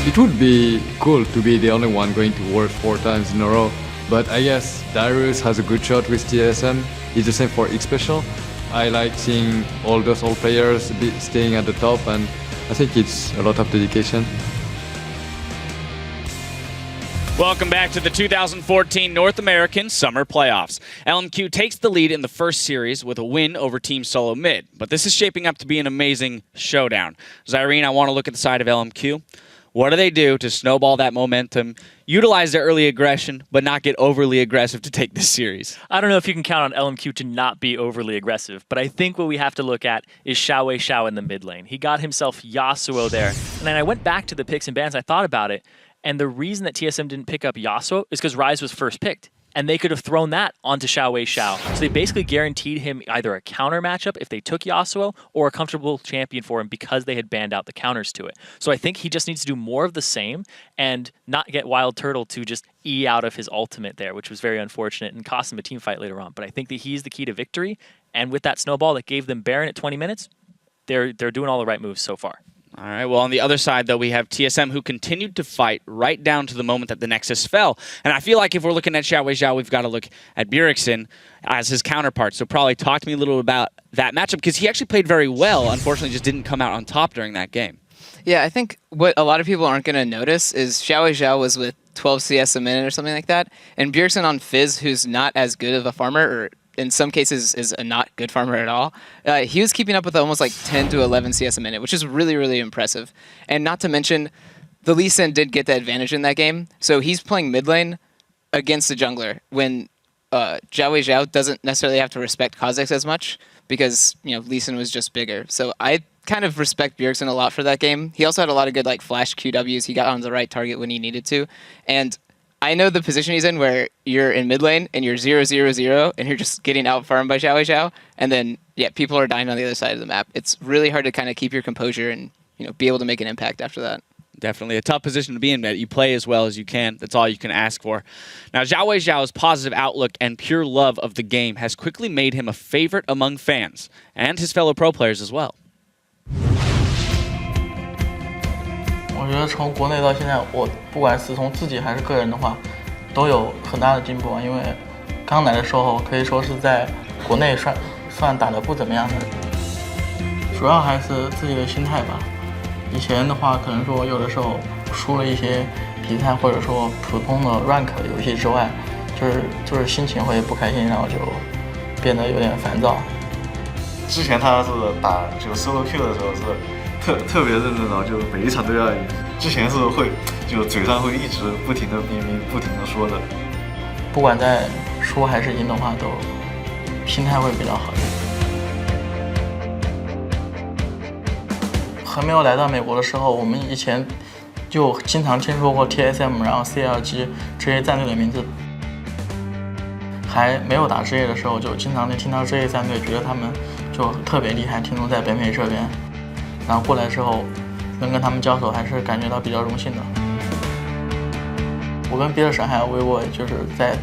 It would be cool to be the only one going to Worlds 4 times in a row, but I guess Dyrus has a good shot with TSM. It's the same for X Special. I like seeing all those old players staying at the top, and I think it's a lot of dedication. Welcome back to the 2014 North American Summer Playoffs. LMQ takes the lead in the first series with a win over Team Solo Mid, but this is shaping up to be an amazing showdown. Zyrene, I want to look at the side of LMQ. What do they do to snowball that momentum, utilize their early aggression, but not get overly aggressive to take this series? I don't know if you can count on LMQ to not be overly aggressive, but I think what we have to look at is XiaoWeiXiao in the mid lane. He got himself Yasuo there, and then I went back to the picks and bans, I thought about it, and the reason that TSM didn't pick up Yasuo is because Ryze was first picked. And they could have thrown that onto XiaoWeiXiao. So they basically guaranteed him either a counter matchup if they took Yasuo or a comfortable champion for him because they had banned out the counters to it. So I think he just needs to do more of the same and not get WildTurtle to just E out of his ultimate there, which was very unfortunate and cost him a team fight later on. But I think that he's the key to victory. And with that snowball that gave them Baron at 20 minutes, they're doing all the right moves so far. All right, well, on the other side, though, we have TSM, who continued to fight right down to the moment that the Nexus fell. And I feel like if we're looking at XiaoWeiXiao, we've got to look at Bjergsen as his counterpart. So probably talk to me a little about that matchup, because he actually played very well. Unfortunately, just didn't come out on top during that game. Yeah, I think what a lot of people aren't going to notice is XiaoWeiXiao was with 12 CS a minute or something like that, and Bjergsen on Fizz, who's not as good of a farmer, or in some cases is a not good farmer at all, he was keeping up with almost like 10 to 11 CS a minute, which is really, really impressive. And not to mention, the Lee Sin did get the advantage in that game, so he's playing mid lane against the jungler when XiaoWeiXiao doesn't necessarily have to respect Kha'Zix as much because, you know, Lee Sin was just bigger. So I kind of respect Bjergsen a lot for that game. He also had a lot of good like flash QWs. He got on the right target when he needed to. And I know the position he's in where you're in mid lane and you're 0-0-0 and you're just getting out farmed by XiaoWeiXiao, and then yeah, people are dying on the other side of the map. It's really hard to kind of keep your composure and, you know, be able to make an impact after that. Definitely a tough position to be in, that you play as well as you can. That's all you can ask for. Now, XiaoWeiXiao's positive outlook and pure love of the game has quickly made him a favorite among fans and his fellow pro players as well. 我觉得从国内到现在，我不管是从自己还是个人的话，都有很大的进步。因为刚来的时候可以说是在国内算打得不怎么样的，主要还是自己的心态吧。以前的话，可能说有的时候输了一些比赛，或者说普通的 rank 游戏之外，就是心情会不开心，然后就变得有点烦躁。之前他是打就 solo Q 的时候是。特别认真的，就每一场都要赢。之前是会就嘴上会一直不停的逼逼，不停的说的。不管在输还是赢的话，都心态会比较好一点。还没有来到美国的时候，我们以前就经常听说过 TSM， 然后 CLG 这些战队的名字。还没有打职业的时候，就经常能听到这些战队，觉得他们就特别厉害，听说在北美这边。然后过来之后，能跟他们交手，还是感觉到比较荣幸的。我跟Bjergsen还有Wei-Jun就是在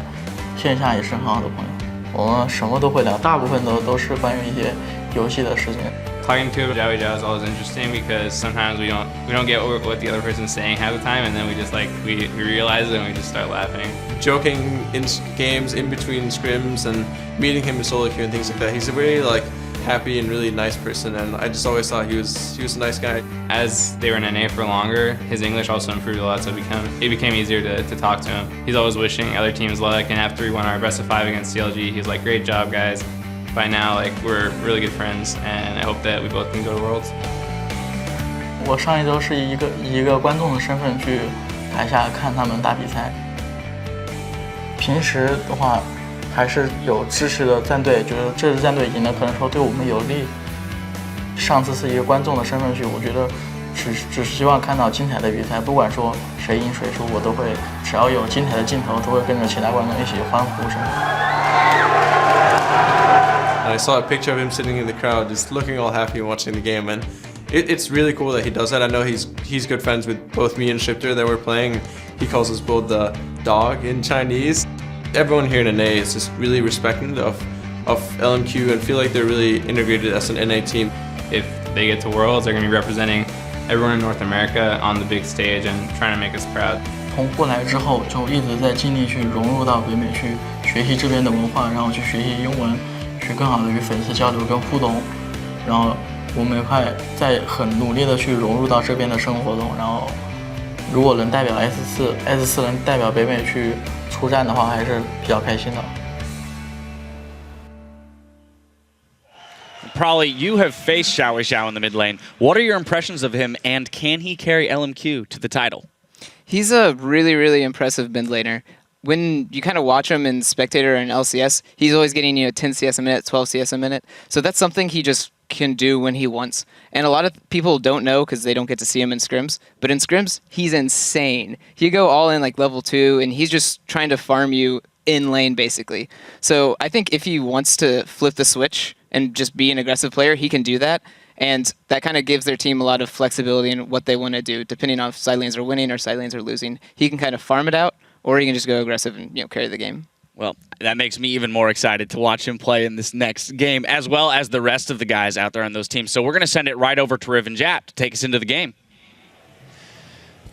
线下也是很好的朋友，我们什么都会聊，大部分都是关于一些游戏的事情。Talking to XiaoWeiXiao is always interesting because sometimes we don't get what the other person's saying half the time, and then we just like we realize it and we just start laughing. Joking in games in between scrims and meeting him in solo queue and things like that. He's a very like happy and really nice person, and I just always thought he was a nice guy. As they were in NA for longer, his English also improved a lot, so it became easier to talk to him. He's always wishing other teams luck, and after we won our best of 5 against CLG, he was like, great job guys. By now, like, we're really good friends, and I hope that we both can go to Worlds. 我上一周是以一个观众的身份去台下看他们打比赛。平时的话，还是有支持的战队，觉得这支战队赢了，可能说对我们有利。上次是一个观众的身份去，我觉得只是希望看到精彩的比赛，不管说谁赢谁输，我都会，只要有精彩的镜头，都会跟着其他观众一起欢呼什么的。And I saw a picture of him sitting in the crowd, just looking all happy and watching the game, and it's really cool that he does that. I know he's good friends with both me and Shifter that we're playing. He calls us both the dog in Chinese. Everyone here in NA is just really respecting of LMQ and feel like they're really integrated as an NA team. If they get to Worlds, they're going to be representing everyone in North America on the big stage and trying to make us proud. 从过来之后，就一直在尽力去融入到北美，去学习这边的文化，然后去学习英文，去更好的与粉丝交流跟互动。然后我们也快在很努力的去融入到这边的生活中。然后如果能代表 S4 能代表北美去出战的话，还是比较开心的。 Probably you have faced XiaoWeiXiao in the mid lane. What are your impressions of him, and can he carry LMQ to the title? He's a really, really impressive mid laner. When you kind of watch him in Spectator and LCS, he's always getting 10 CS a minute, 12 CS a minute. So that's something he just can do when he wants. And a lot of people don't know because they don't get to see him in scrims. But in scrims, he's insane. He go all in like level 2, and he's just trying to farm you in lane basically. So I think if he wants to flip the switch and just be an aggressive player, he can do that. And that kind of gives their team a lot of flexibility in what they want to do, depending on if side lanes are winning or side lanes are losing. He can kind of farm it out, or he can just go aggressive and carry the game. Well, that makes me even more excited to watch him play in this next game, as well as the rest of the guys out there on those teams. So we're going to send it right over to Riv and Jap to take us into the game.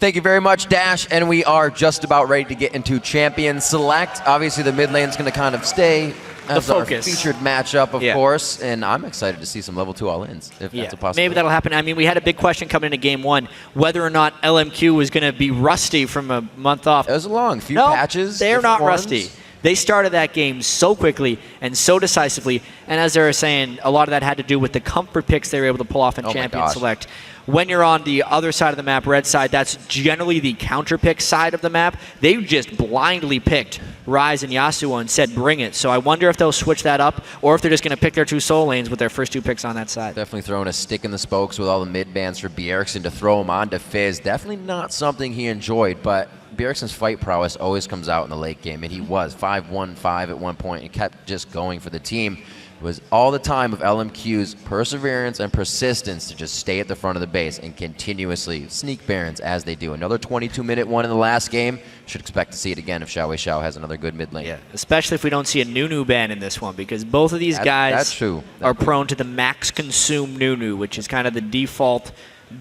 Thank you very much, Dash, and we are just about ready to get into Champion Select. Obviously, the mid lane is going to kind of stay as our featured matchup, of course, and I'm excited to see some level 2 all-ins, if that's a possibility. Maybe that'll happen. I mean, we had a big question coming into Game 1, whether or not LMQ was going to be rusty from a month off. It was a long few patches. They're not rusty. They started that game so quickly and so decisively, and as they were saying, a lot of that had to do with the comfort picks they were able to pull off in Champion Select. When you're on the other side of the map, red side, that's generally the counter pick side of the map. They just blindly picked Ryze and Yasuo and said, bring it. So I wonder if they'll switch that up, or if they're just going to pick their 2 soul lanes with their first 2 picks on that side. Definitely throwing a stick in the spokes with all the mid bans for Bjergsen to throw him onto Fizz. Definitely not something he enjoyed, but Bjergsen's fight prowess always comes out in the late game, and he was 5-1-5 at one point and kept just going for the team. It was all the time of LMQ's perseverance and persistence to just stay at the front of the base and continuously sneak Barons as they do. Another 22-minute one in the last game. Should expect to see it again if XiaoWeiXiao has another good mid lane. Yeah, especially if we don't see a Nunu ban in this one, because both of these guys are prone to the max consume Nunu, which is kind of the default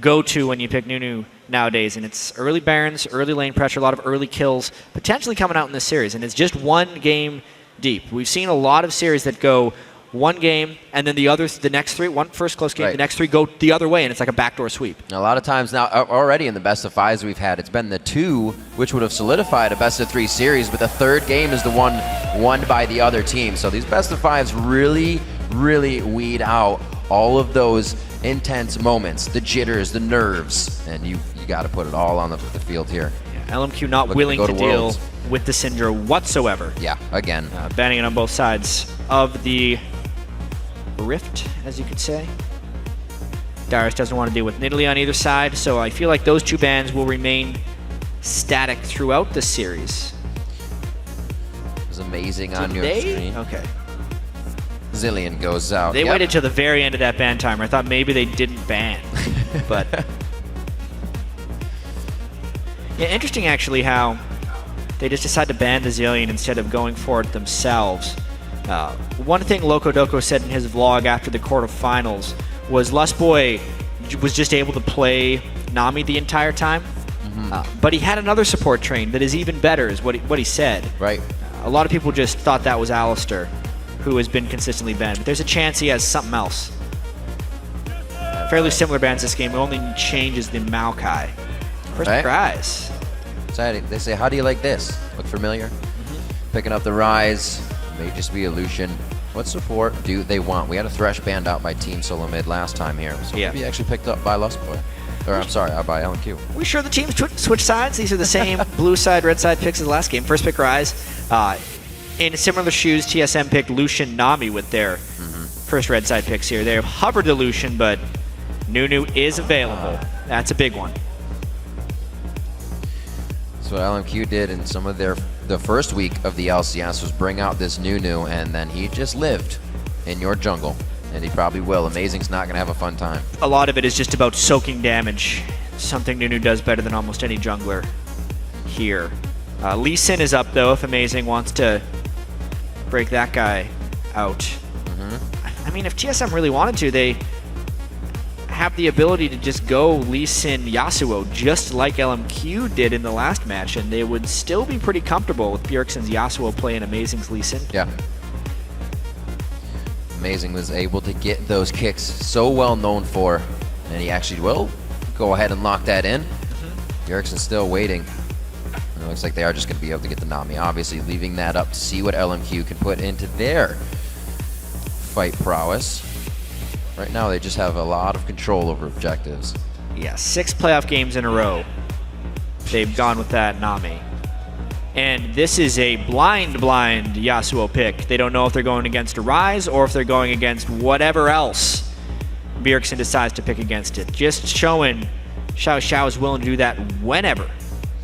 go-to when you pick Nunu nowadays. And it's early Barons, early lane pressure, a lot of early kills potentially coming out in this series. And it's just one game deep. We've seen a lot of series that go one game, and then the next 3, one first close game, the next 3 go the other way, and it's like a backdoor sweep. A lot of times now, already in the best of 5s we've had, it's been the 2 which would have solidified a best of 3 series, but the 3rd game is the one won by the other team. So these best of 5s really, really weed out all of those intense moments, the jitters, the nerves, and you got to put it all on the field here. Yeah, LMQ not willing to deal with the Syndra whatsoever. Yeah, again. Banning it on both sides of the rift, as you could say. Dyrus doesn't want to deal with Nidalee on either side, so I feel like those 2 bans will remain static throughout the series. It was amazing on your screen. Okay. Zillion goes out. They waited till the very end of that ban timer. I thought maybe they didn't ban, but yeah, interesting actually how they just decided to ban the Zillion instead of going for it themselves. One thing Loco Doco said in his vlog after the quarterfinals was Lustboy was just able to play Nami the entire time, but he had another support train that is even better, is what he said. Right. A lot of people just thought that was Alistair, who has been consistently banned, but there's a chance he has something else. Fairly similar bans this game, it only changes the Maokai. First Ryze. Exciting. They say, how do you like this? Look familiar? Picking up the Ryze. May just be a Lucian. What support do they want? We had a Thresh banned out by Team Solo Mid last time here. So maybe actually picked up by Lustboy. Or I'm sorry, by LMQ. We sure the teams switch sides? These are the same blue side, red side picks as the last game. First pick Ryze. In similar shoes, TSM picked Lucian Nami with their first red side picks here. They have hovered the Lucian, but Nunu is available. That's a big one. That's what LMQ did in some of the first week of the LCS was bring out this Nunu, and then he just lived in your jungle, and he probably will. Amazing's not going to have a fun time. A lot of it is just about soaking damage, something Nunu does better than almost any jungler here. Lee Sin is up, though, if Amazing wants to break that guy out. I mean, if TSM really wanted to, they have the ability to just go Lee Sin Yasuo just like LMQ did in the last match, and they would still be pretty comfortable with Bjergsen's Yasuo playing Amazing's Lee Sin. Yeah. Amazing was able to get those kicks so well known for, and he actually will go ahead and lock that in. Bjergsen's still waiting. And it looks like they are just going to be able to get the Nami, obviously leaving that up to see what LMQ can put into their fight prowess. Right now they just have a lot of control over objectives. Yeah, 6 playoff games in a row. They've gone with that Nami. And this is a blind Yasuo pick. They don't know if they're going against a Ryze or if they're going against whatever else Bjergsen decides to pick against it. Just showing Xiao is willing to do that whenever,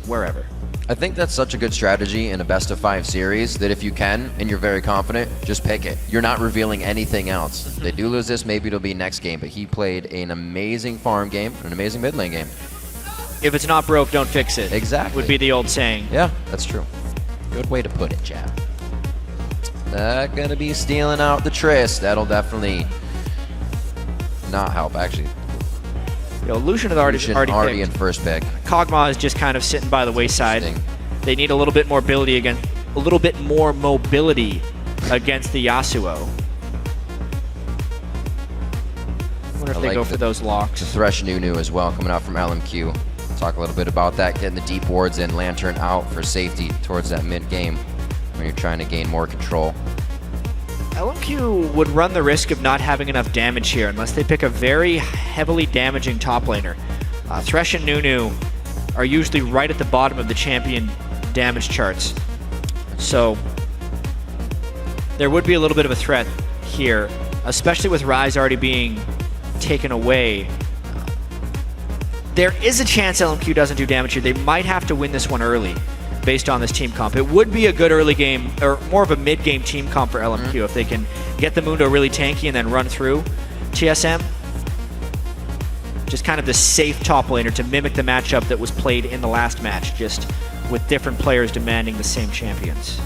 wherever. I think that's such a good strategy in a best-of-5 series that if you can, and you're very confident, just pick it. You're not revealing anything else. If they do lose this, maybe it'll be next game, but he played an amazing farm game, an amazing mid lane game. If it's not broke, don't fix it. Exactly. Would be the old saying. Yeah, that's true. Good way to put it, Chad. Not gonna be stealing out the Triss. That'll definitely not help, actually. Lucian had already in first pick. Kog'Maw is just kind of sitting by the wayside. They need a little bit more mobility against the Yasuo. I wonder if they go for those locks. The Thresh Nunu as well coming out from LMQ. Talk a little bit about that, getting the deep wards in, Lantern out for safety towards that mid game when you're trying to gain more control. LMQ would run the risk of not having enough damage here unless they pick a very heavily damaging top laner. Thresh and Nunu are usually right at the bottom of the champion damage charts. So there would be a little bit of a threat here, especially with Ryze already being taken away. There is a chance LMQ doesn't do damage here. They might have to win this one early based on this team comp. It would be a good early game, or more of a mid-game team comp for LMQ if they can get the Mundo really tanky and then run through TSM. Just kind of the safe top laner to mimic the matchup that was played in the last match, just with different players demanding the same champions.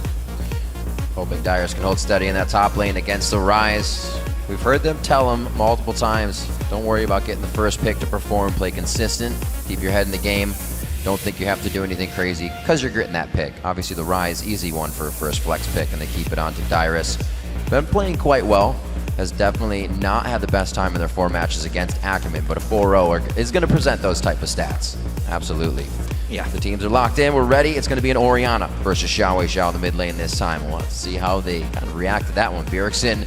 Hoping Dyrus can hold steady in that top lane against the Ryze. We've heard them tell him multiple times, don't worry about getting the first pick to perform, play consistent, keep your head in the game. Don't think you have to do anything crazy because you're gritting that pick. Obviously the Ryze, easy one for a first flex pick, and they keep it on to Dyrus. Been playing quite well, has definitely not had the best time in their 4 matches against Ackerman, but a 4-0 is going to present those type of stats. Absolutely. Yeah. The teams are locked in, we're ready. It's going to be an Orianna versus XiaoWeiXiao in the mid lane this time. We'll have to see how they kind of react to that one. Bjergsen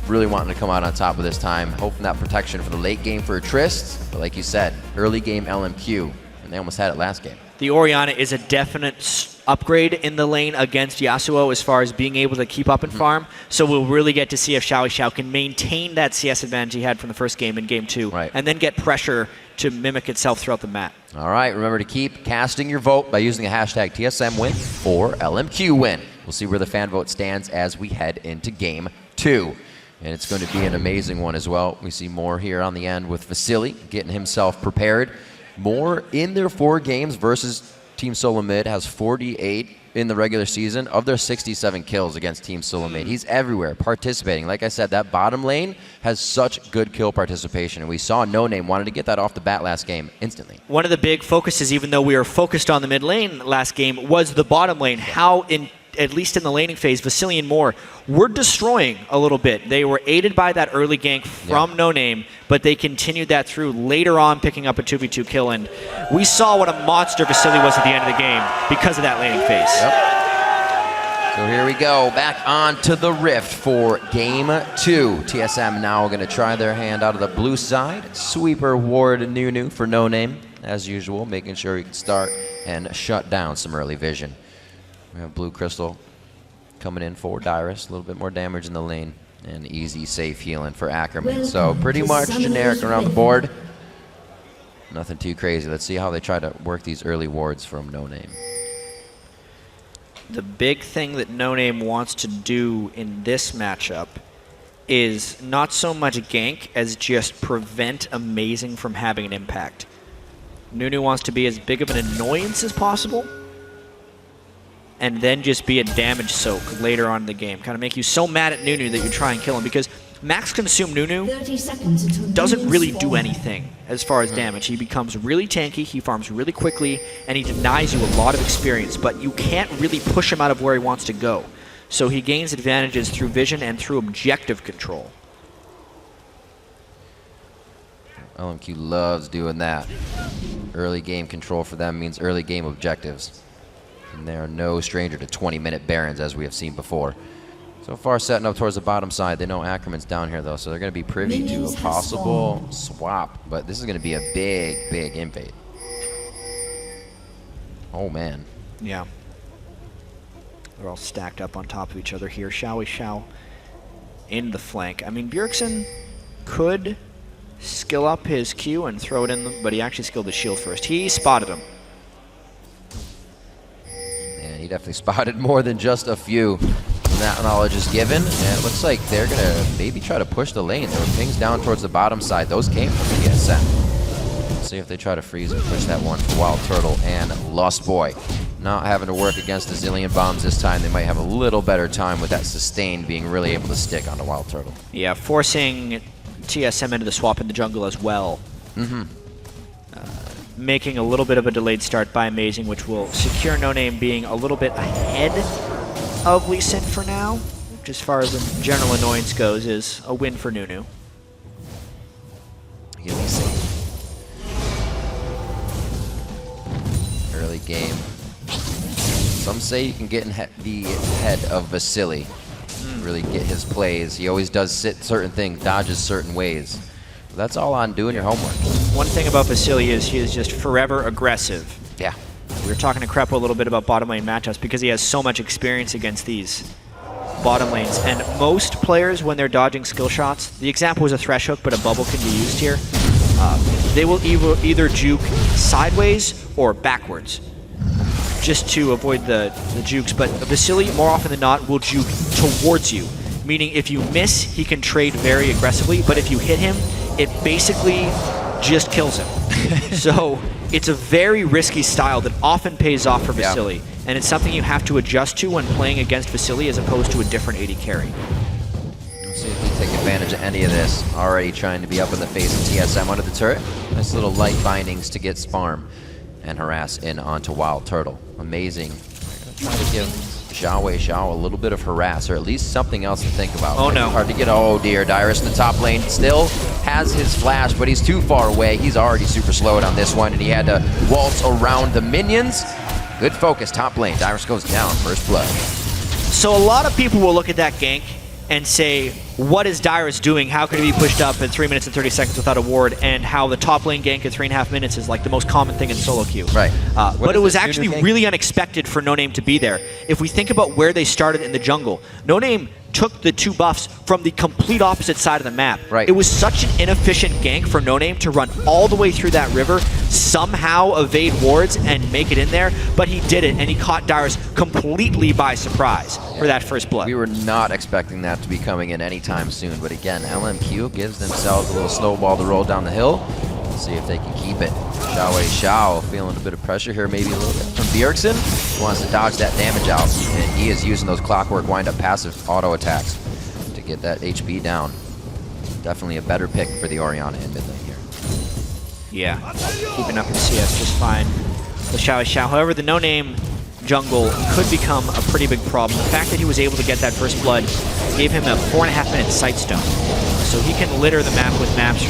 really wanting to come out on top of this time, hoping that protection for the late game for a Trist, but like you said, early game LMQ, and they almost had it last game. The Orianna is a definite upgrade in the lane against Yasuo as far as being able to keep up and farm, so we'll really get to see if XiaoWeiXiao can maintain that CS advantage he had from the first game in game 2, and then get pressure to mimic itself throughout the map. All right, remember to keep casting your vote by using the hashtag TSM win or LMQ win. We'll see where the fan vote stands as we head into game 2. And it's going to be an amazing one as well. We see more here on the end with Vasilii getting himself prepared. More in their 4 games versus Team Solo Mid, has 48 in the regular season of their 67 kills against Team Solo Mid. He's everywhere participating. Like I said, that bottom lane has such good kill participation, and we saw NoName wanted to get that off the bat last game instantly. One of the big focuses, even though we were focused on the mid lane last game, was the bottom lane. How at least in the laning phase, Vasilii and Moore were destroying a little bit. They were aided by that early gank from NoName, but they continued that through later on, picking up a 2v2 kill, and we saw what a monster Vasilii was at the end of the game because of that laning phase. So here we go, back on to the Rift for game 2. TSM now going to try their hand out of the blue side. Sweeper ward Nunu for NoName, as usual, making sure he can start and shut down some early vision. We have Blue Crystal coming in for Dyrus, a little bit more damage in the lane, and easy, safe healing for Ackerman. So pretty much generic around the board. Nothing too crazy. Let's see how they try to work these early wards from NoName. The big thing that NoName wants to do in this matchup is not so much gank as just prevent Amazing from having an impact. Nunu wants to be as big of an annoyance as possible, and then just be a damage soak later on in the game. Kind of make you so mad at Nunu that you try and kill him, because Max Consume Nunu doesn't really do anything as far as damage. He becomes really tanky, he farms really quickly, and he denies you a lot of experience, but you can't really push him out of where he wants to go. So he gains advantages through vision and through objective control. LMQ loves doing that. Early game control for them means early game objectives. And they are no stranger to 20-minute Barons, as we have seen before. So far, setting up towards the bottom side. They know Ackerman's down here, though, so they're going to be privy to a possible swap. But this is going to be a big, big invade. Oh, man. Yeah. They're all stacked up on top of each other here. XiaoWeiXiao in the flank. I mean, Bjergsen could skill up his Q and throw it in, but he actually skilled the shield first. He spotted him. And he definitely spotted more than just a few. That knowledge is given, and it looks like they're going to maybe try to push the lane. There were pings down towards the bottom side. Those came from TSM. Let's see if they try to freeze and push that one for WildTurtle and Lustboy. Not having to work against a zillion bombs this time. They might have a little better time with that sustained being really able to stick onto WildTurtle. Yeah, forcing TSM into the swap in the jungle as well. Making a little bit of a delayed start by Amazing, which will secure NoName being a little bit ahead of Lee Sin for now, which as far as the general annoyance goes is a win for Nunu. Give me early game. Some say you can get in the head of Vasilii, really get his plays. He always does certain things, dodges certain ways. That's all on doing your homework. One thing about Vasilii is he is just forever aggressive. Yeah. We were talking to Krepo a little bit about bottom lane matchups because he has so much experience against these bottom lanes. And most players, when they're dodging skill shots, the example was a thresh hook, but a bubble can be used here. They will either juke sideways or backwards just to avoid the jukes. But Vasilii, more often than not, will juke towards you. Meaning if you miss, he can trade very aggressively, but if you hit him, it basically just kills him. So it's a very risky style that often pays off for Vasilii, and it's something you have to adjust to when playing against Vasilii as opposed to a different AD carry. Let's see if we take advantage of any of this. Already trying to be up in the face of TSM under the turret. Nice little light bindings to get Sparm and harass in onto WildTurtle. Amazing. Trying to give XiaoWeiXiao a little bit of harass, or at least something else to think about. Oh no. Hard to get. Oh dear, Dyrus in the top lane still has his flash, but he's too far away. He's already super slowed on this one, and he had to waltz around the minions. Good focus, top lane. Dyrus goes down, first blood. So a lot of people will look at that gank and say, what is Dyrus doing? How could he be pushed up in 3 minutes and 30 seconds without a ward? And how the top lane gank in 3.5 minutes is like the most common thing in solo queue. Right. But it was actually really unexpected for NoName to be there. If we think about where they started in the jungle, NoName took the two buffs from the complete opposite side of the map. Right. It was such an inefficient gank for NoName to run all the way through that river, somehow evade wards and make it in there, but he did it, and he caught Dyrus completely by surprise for that first blood. We were not expecting that to be coming in anytime soon, but again, LMQ gives themselves a little snowball to roll down the hill. Let's see if they can keep it. XiaoWeiXiao feeling a bit of pressure here, maybe a little bit from Bjergsen. He wants to dodge that damage out, and he is using those clockwork wind-up passive auto attacks to get that HP down. Definitely a better pick for the Orianna in mid lane here. Yeah, keeping up in CS just fine. The XiaoWeiXiao, however, the NoName jungle could become a pretty big problem. The fact that he was able to get that first blood gave him a 4.5 minute sightstone. So he can litter the map with maps.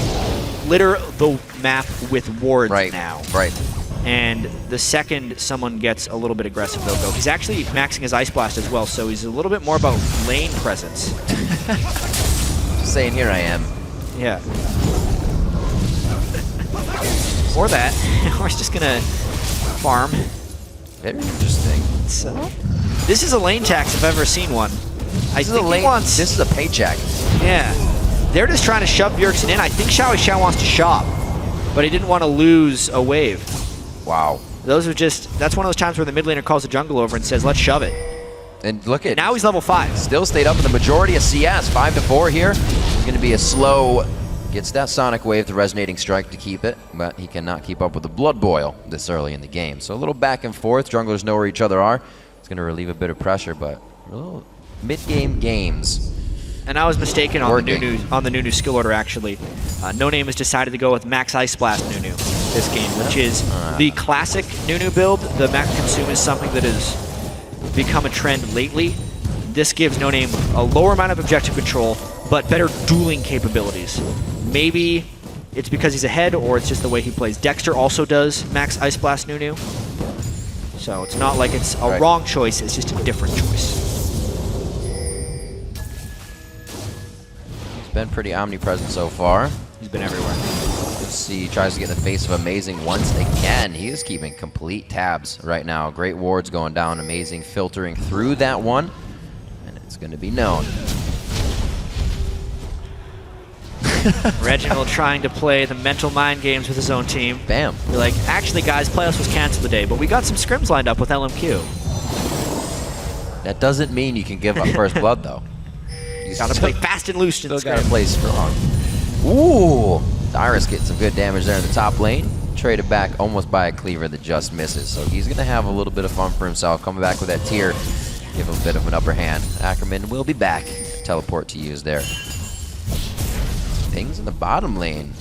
Litter the map with wards now. Right. And the second someone gets a little bit aggressive, they'll go. He's actually maxing his Ice Blast as well, so he's a little bit more about lane presence. Just saying, here I am. Yeah. Or that. Or he's just gonna farm. Very interesting. So, this is a lane tax if I've ever seen one. This is a paycheck. Yeah. They're just trying to shove Bjergsen in. I think XiaoWeiXiao wants to shop, but he didn't want to lose a wave. Wow. That's one of those times where the mid laner calls the jungle over and says, let's shove it. And look at now he's level 5. Still stayed up in the majority of CS, 5-4 here. It's going to be a slow, gets that Sonic Wave, the Resonating Strike to keep it, but he cannot keep up with the Blood Boil this early in the game. So a little back and forth. Junglers know where each other are. It's going to relieve a bit of pressure, but a little mid-game games. And I was mistaken on the Nunu skill order, actually. NoName has decided to go with Max Ice Blast Nunu this game, which is the classic Nunu build. The Max Consume is something that has become a trend lately. This gives NoName a lower amount of objective control, but better dueling capabilities. Maybe it's because he's ahead, or it's just the way he plays. Dexter also does Max Ice Blast Nunu. So it's not like it's a wrong choice, it's just a different choice. He's been pretty omnipresent so far. He's been everywhere. Let's see, he tries to get in the face of Amazing once again. He is keeping complete tabs right now. Great wards going down, Amazing filtering through that one. And it's going to be known. Reginald trying to play the mental mind games with his own team. Bam. You're like, actually guys, playoffs was canceled today, but we got some scrims lined up with LMQ. That doesn't mean you can give up first blood though. You gotta play fast and loose in the Still gotta play strong. Ooh! Dyrus getting some good damage there in the top lane. Traded back almost by a cleaver that just misses. So he's gonna have a little bit of fun for himself. Coming back with that tier. Give him a bit of an upper hand. Ackerman will be back. Teleport to use there. Pings in the bottom lane.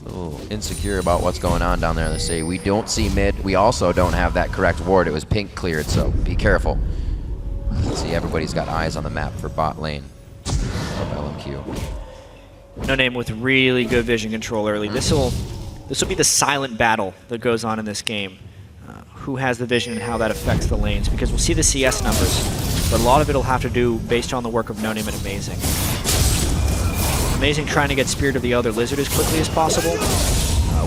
A little insecure about what's going on down there in the city. We don't see mid. We also don't have that correct ward. It was pink cleared, so be careful. See, everybody's got eyes on the map for bot lane of LMQ. NoName with really good vision control early. This will be the silent battle that goes on in this game. Who has the vision and how that affects the lanes, because we'll see the CS numbers, but a lot of it will have to do based on the work of NoName and Amazing. Amazing trying to get Spirit of the Elder Lizard as quickly as possible,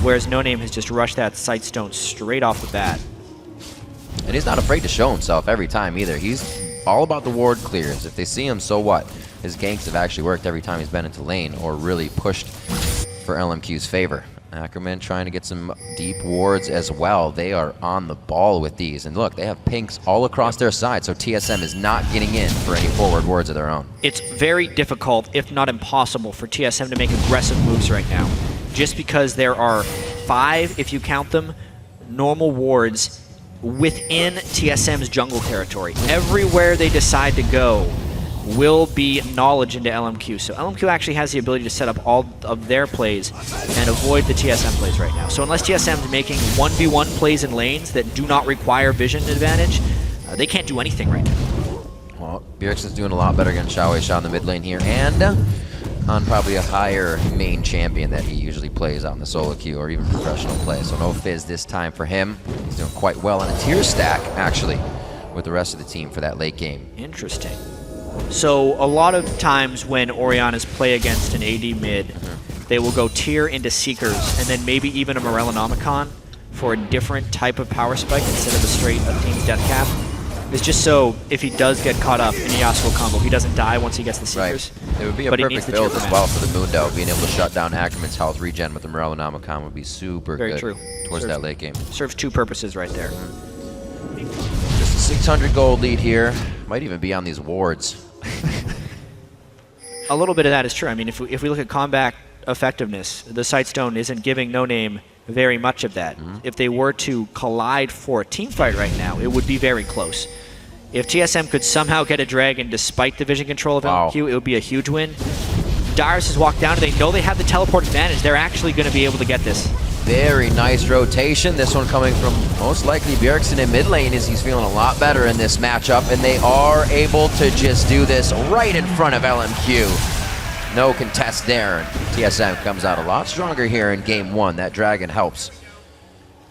whereas NoName has just rushed that Sightstone straight off the bat. And he's not afraid to show himself every time either. He's all about the ward clears. If they see him, so what? His ganks have actually worked every time he's been into lane or really pushed for LMQ's favor. Ackerman trying to get some deep wards as well. They are on the ball with these. And look, they have pinks all across their side, so TSM is not getting in for any forward wards of their own. It's very difficult, if not impossible, for TSM to make aggressive moves right now. Just because there are 5, if you count them, normal wards within TSM's jungle territory. Everywhere they decide to go will be knowledge into LMQ. So LMQ actually has the ability to set up all of their plays and avoid the TSM plays right now. So unless TSM is making 1v1 plays in lanes that do not require vision advantage, they can't do anything right now. Well, Bjergsen's doing a lot better against XiaoWeiXiao in the mid lane here, and on probably a higher main champion that he usually plays out in the solo queue or even professional play. So no Fizz this time for him. He's doing quite well on a tier stack, actually, with the rest of the team for that late game. Interesting. So a lot of times when Oriannas play against an AD mid, they will go tier into Seekers and then maybe even a Morellonomicon for a different type of power spike instead of a straight up team's death cap. It's just so if he does get caught up in a Yasuo combo, he doesn't die once he gets the Seekers. Right. It would be a perfect build as well for the Mundo. Being able to shut down Ackerman's health regen with the Morellonomicon would be super good towards that late game. Serves 2 purposes right there. Just a 600 gold lead here. Might even be on these wards. A little bit of that is true. I mean, if we look at combat effectiveness, the Sightstone isn't giving NoName very much of that. If they were to collide for a team fight right now, it would be very close. If TSM could somehow get a dragon despite the vision control of LMQ, it would be a huge win. Dyrus has walked down, and they know they have the teleport advantage. They're actually going to be able to get this. Very nice rotation. This one coming from most likely Bjergsen in mid lane, as he's feeling a lot better in this matchup, and they are able to just do this right in front of LMQ. No contest there. TSM comes out a lot stronger here in game 1. That dragon helps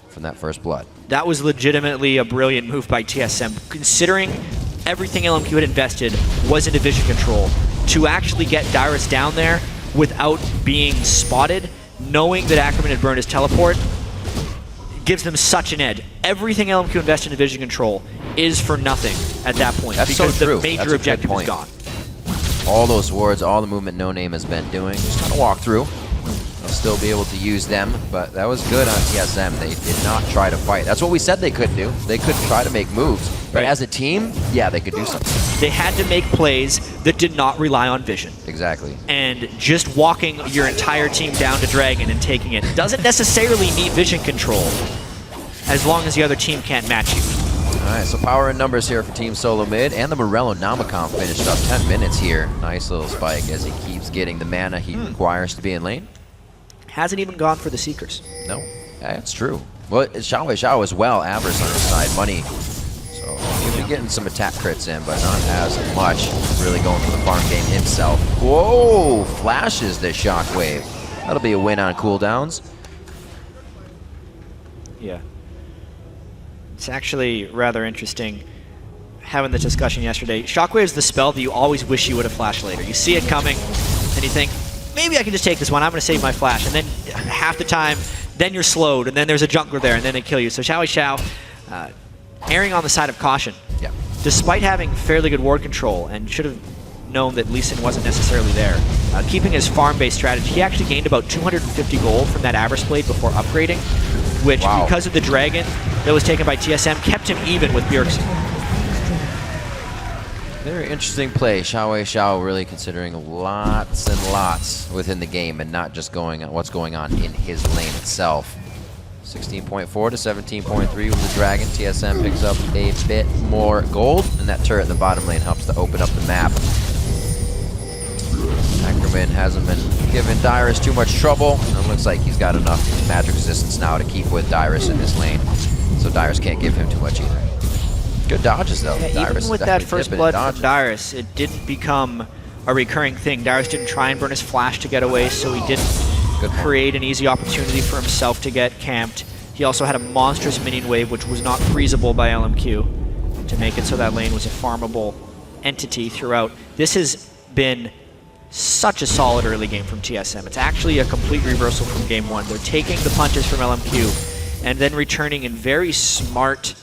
from that first blood. That was legitimately a brilliant move by TSM, considering everything LMQ had invested was into vision control. To actually get Dyrus down there without being spotted, knowing that Ackerman had burned his teleport, gives them such an edge. Everything LMQ invested in vision control is for nothing at that point. That's because so true. The major objective is gone. All those wards, all the movement NoName has been doing, just trying to walk through. They'll still be able to use them, but that was good on TSM. They did not try to fight. That's what we said they could do. They could try to make moves, but as a team, yeah, they could do something. They had to make plays that did not rely on vision. Exactly. And just walking your entire team down to Dragon and taking it doesn't necessarily need vision control, as long as the other team can't match you. right, so power and numbers here for Team Solo Mid, and the Morello Namicom finished up 10 minutes here. Nice little spike as he keeps getting the mana he requires to be in lane. Hasn't even gone for the Seekers. No, that's true. Well, XiaoWeiXiao as well, Avarice on his side, money. So he'll be getting some attack crits in, but not as much. Really going for the farm game himself. Whoa, flashes the Shockwave. That'll be a win on cooldowns. Yeah. It's actually rather interesting having the discussion yesterday. Shockwave is the spell that you always wish you would have flashed later. You see it coming, and you think, maybe I can just take this one. I'm going to save my flash. And then half the time, then you're slowed, and then there's a jungler there, and then they kill you. So XiaoWeiXiao erring on the side of caution. Yeah. Despite having fairly good ward control, and should have known that Lee Sin wasn't necessarily there. Keeping his farm-based strategy, he actually gained about 250 gold from that Avarice Blade before upgrading, which, because of the dragon that was taken by TSM, kept him even with Bjergsen. Very interesting play. XiaoWeiXiao really considering lots and lots within the game and not just going on what's going on in his lane itself. 16.4 to 17.3 with the dragon. TSM picks up a bit more gold, and that turret in the bottom lane helps to open up the map. Ackerman hasn't been giving Dyrus too much trouble. It looks like he's got enough magic resistance now to keep with Dyrus in this lane, so Dyrus can't give him too much either. Good dodges though. Yeah, Dyrus even with that first blood from Dyrus, it didn't become a recurring thing. Dyrus didn't try and burn his flash to get away, so he didn't create an easy opportunity for himself to get camped. He also had a monstrous minion wave, which was not freezable by LMQ, to make it so that lane was a farmable entity throughout. This has been such a solid early game from TSM. It's actually a complete reversal from game one. They're taking the punches from LMQ and then returning in very smart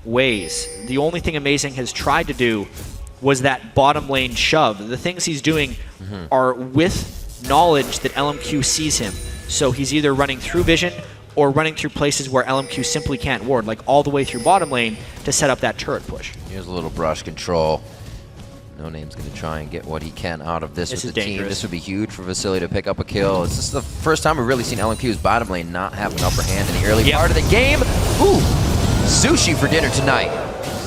ways. The only thing Amazing has tried to do was that bottom lane shove. The things he's doing are with knowledge that LMQ sees him. So he's either running through vision or running through places where LMQ simply can't ward, like all the way through bottom lane to set up that turret push. Here's a little brush control. NoName's going to try and get what he can out of this with the team. This would be huge for Vasilii to pick up a kill. This is the first time we've really seen LMQ's bottom lane not have an upper hand in the early part of the game. Ooh, sushi for dinner tonight.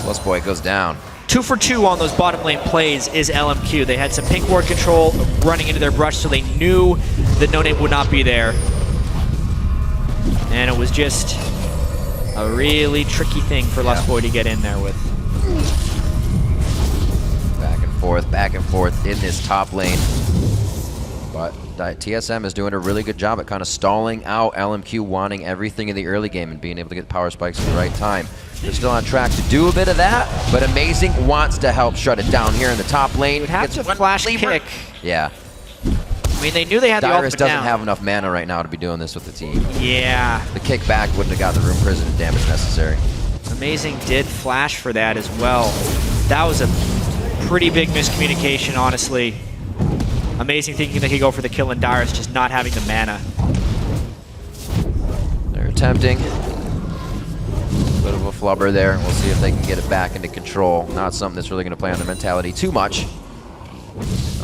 Lustboy goes down. 2 for 2 on those bottom lane plays is LMQ. They had some pink ward control running into their brush, so they knew that NoName would not be there. And it was just a really tricky thing for Lustboy to get in there with. Back and forth in this top lane. But TSM is doing a really good job at kind of stalling out LMQ, wanting everything in the early game and being able to get power spikes at the right time. They're still on track to do a bit of that, but Amazing wants to help shut it down here in the top lane. Would have to flash kick. Yeah. I mean, they knew they had the Dyrus ultimate doesn't down. have enough mana right now to be doing this with the team. Yeah. The kick back wouldn't have got the room prison damage necessary. Amazing did flash for that as well. That was a pretty big miscommunication, honestly. Amazing thinking they could go for the kill, and Dyrus just not having the mana. They're attempting. Bit of a flubber there. We'll see if they can get it back into control. Not something that's really going to play on their mentality too much.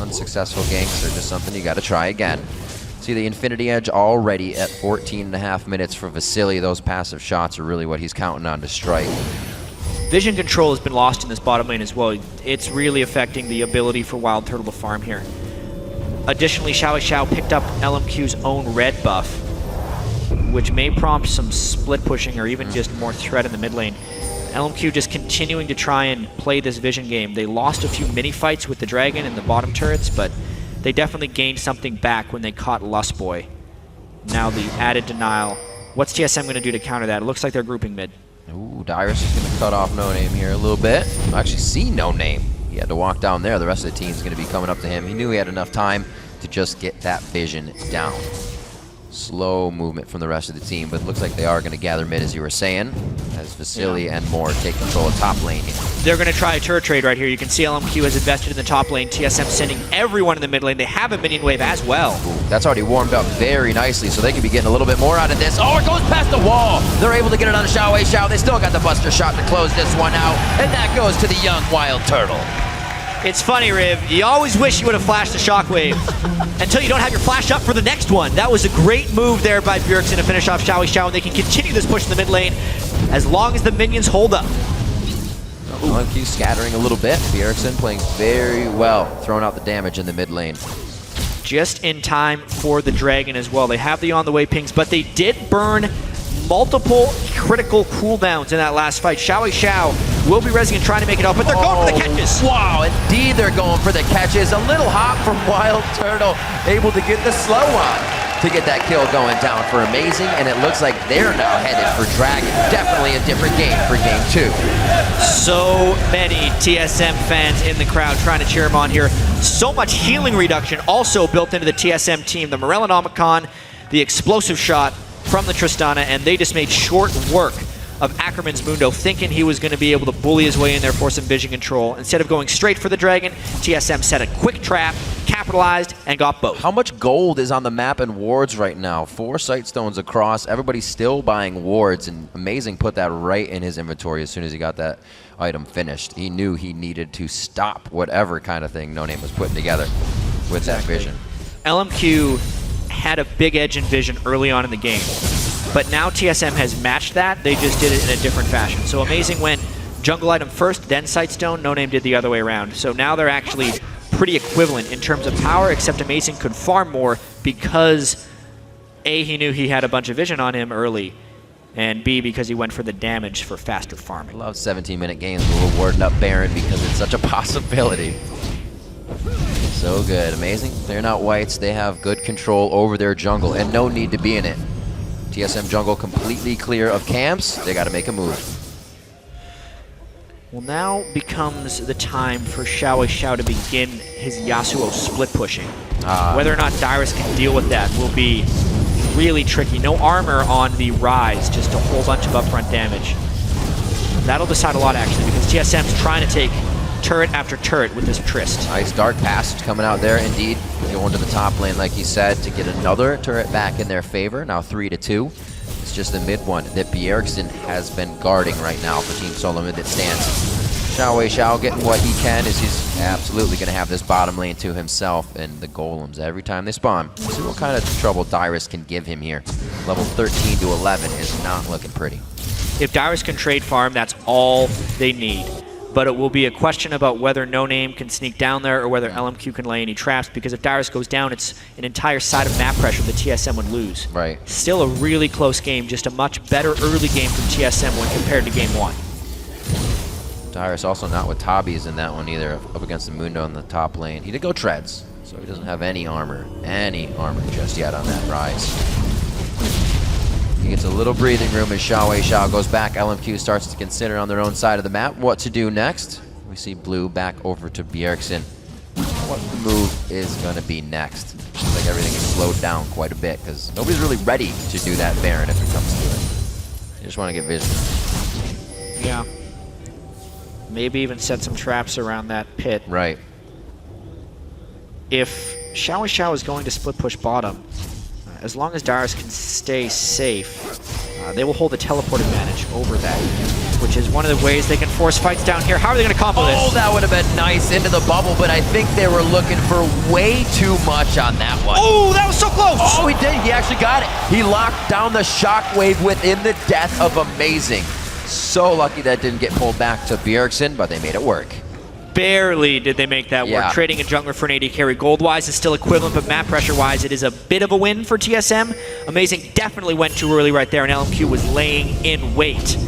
Unsuccessful ganks are just something you got to try again. See the Infinity Edge already at 14.5 minutes for Vasilii. Those passive shots are really what he's counting on to strike. Vision control has been lost in this bottom lane as well. It's really affecting the ability for WildTurtle to farm here. Additionally, XiaoWeiXiao picked up LMQ's own red buff, which may prompt some split pushing or even just more threat in the mid lane. LMQ just continuing to try and play this vision game. They lost a few mini fights with the dragon and the bottom turrets, but they definitely gained something back when they caught Lustboy. Now the added denial. What's TSM going to do to counter that? It looks like they're grouping mid. Ooh, Dyrus is going to cut off NoName here a little bit. I actually see NoName. He had to walk down there. The rest of the team's going to be coming up to him. He knew he had enough time to just get that vision down. Slow movement from the rest of the team, but it looks like they are going to gather mid, as you were saying, as Vasilii and more take control of top lane. They're going to try a turret trade right here. You can see LMQ has invested in the top lane. TSM sending everyone in the mid lane. They have a minion wave as well. Ooh, that's already warmed up very nicely, so they could be getting a little bit more out of this. Oh, it goes past the wall. They're able to get it on XiaoWeiXiao. They still got the buster shot to close this one out, and that goes to the young WildTurtle. It's funny, Riv. You always wish you would have flashed the shockwave until you don't have your flash up for the next one. That was a great move there by Bjergsen to finish off XiaoWeiXiao, and they can continue this push in the mid lane as long as the minions hold up. LMQ scattering a little bit. Bjergsen playing very well, throwing out the damage in the mid lane. Just in time for the Dragon as well. They have the on-the-way pings, but they did burn multiple critical cooldowns in that last fight. XiaoWeiXiao will be rezzing and trying to make it up, but they're going for the catches. Wow, indeed they're going for the catches. A little hop from WildTurtle, able to get the slow on to get that kill going down for Amazing, and it looks like they're now headed for Dragon. Definitely a different game for game 2. So many TSM fans in the crowd trying to cheer him on here. So much healing reduction also built into the TSM team. The Morellonomicon, the explosive shot from the Tristana, and they just made short work of Ackerman's Mundo, thinking he was going to be able to bully his way in there for some vision control. Instead of going straight for the Dragon, TSM set a quick trap, capitalized, and got both. How much gold is on the map in wards right now? 4 sight stones across. Everybody's still buying wards, and Amazing put that right in his inventory as soon as he got that item finished. He knew he needed to stop whatever kind of thing NoName was putting together with that vision. LMQ had a big edge in vision early on in the game, but now TSM has matched that. They just did it in a different fashion. So Amazing went jungle item first, then Sightstone. NoName did the other way around. So now they're actually pretty equivalent in terms of power, except Amazing could farm more because A, he knew he had a bunch of vision on him early, and B, because he went for the damage for faster farming. I love 17-minute games. We're rewarding up Baron because it's such a possibility. So good. Amazing. They're not whites. They have good control over their jungle and no need to be in it. TSM jungle completely clear of camps. They got to make a move. Well, now becomes the time for XiaoWeiXiao to begin his Yasuo split pushing. Whether or not Dyrus can deal with that will be really tricky. No armor on the Rise, just a whole bunch of upfront damage. That'll decide a lot, actually, because TSM's trying to take turret after turret with this Trist. Nice Dark Passage coming out there, indeed. Going to the top lane, like you said, to get another turret back in their favor. Now 3-2. It's just the mid one that Bjergsen has been guarding right now for Team Solo Mid that stands. XiaoWeiXiao getting what he can, is he's absolutely going to have this bottom lane to himself and the golems every time they spawn. See what kind of trouble Dyrus can give him here. Level 13 to 11 is not looking pretty. If Dyrus can trade farm, that's all they need. But it will be a question about whether NoName can sneak down there or whether LMQ can lay any traps, because if Dyrus goes down, it's an entire side of map pressure that TSM would lose. Right. Still a really close game, just a much better early game from TSM when compared to game 1. Dyrus also not with Tabis in that one either, up against the Mundo in the top lane. He did go treads, so he doesn't have any armor just yet on that Rise. He gets a little breathing room as XiaoWeiXiao goes back. LMQ starts to consider on their own side of the map what to do next. We see blue back over to Bjergsen. What the move is going to be next? Seems like everything is slowed down quite a bit because nobody's really ready to do that Baron if it comes to it. They just want to get vision. Yeah. Maybe even set some traps around that pit. Right. If XiaoWeiXiao is going to split push bottom, as long as Dyrus can stay safe, they will hold the teleport advantage over that, which is one of the ways they can force fights down here. How are they going to combo this? Oh, that would have been nice into the bubble, but I think they were looking for way too much on that one. Oh, that was so close! Oh, he did. He actually got it. He locked down the shockwave within the death of Amazing. So lucky that didn't get pulled back to Bjergsen, but they made it work. Barely did they make that work. Trading a jungler for an AD carry gold-wise is still equivalent, but map pressure-wise, it is a bit of a win for TSM. Amazing definitely went too early right there, and LMQ was laying in wait.